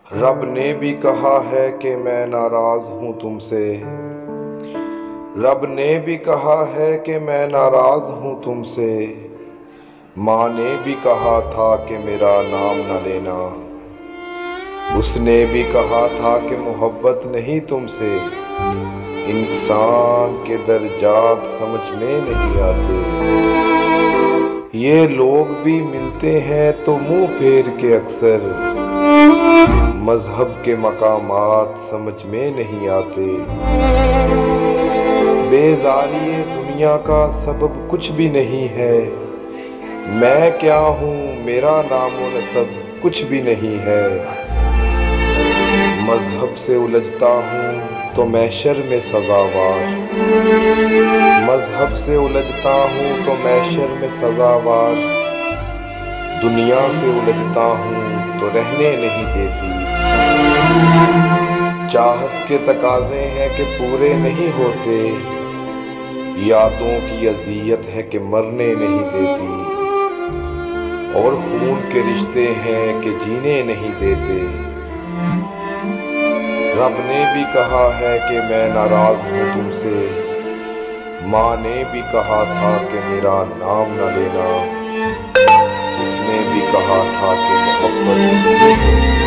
رب نے بھی کہا ہے کہ میں ناراض ہوں تم سے، رب نے بھی کہا ہے کہ میں ناراض ہوں تم سے، ماں نے بھی کہا تھا کہ میرا نام نہ لینا، اس نے بھی کہا تھا کہ محبت نہیں تم سے، انسان کے درجات سمجھ میں نہیں آتے، یہ لوگ بھی ملتے ہیں تو منہ پھیر کے اکثر، مذہب کے مقامات سمجھ میں نہیں آتے، بیزاری دنیا کا سبب کچھ بھی نہیں ہے، میں کیا ہوں میرا نام و نسب کچھ بھی نہیں ہے، مذہب سے الجھتا ہوں تو محشر میں سزاوار، مذہب سے الجھتا ہوں تو محشر میں سزاوار، دنیا سے الجھتا ہوں تو رہنے نہیں دیتی، چاہت کے تقاضے ہیں کہ پورے نہیں ہوتے، یادوں کی اذیت ہے کہ مرنے نہیں دیتی، اور خون کے رشتے ہیں کہ جینے نہیں دیتے، رب نے بھی کہا ہے کہ میں ناراض ہوں تم سے، ماں نے بھی کہا تھا کہ میرا نام نہ لینا، اس نے بھی کہا تھا کہ محبت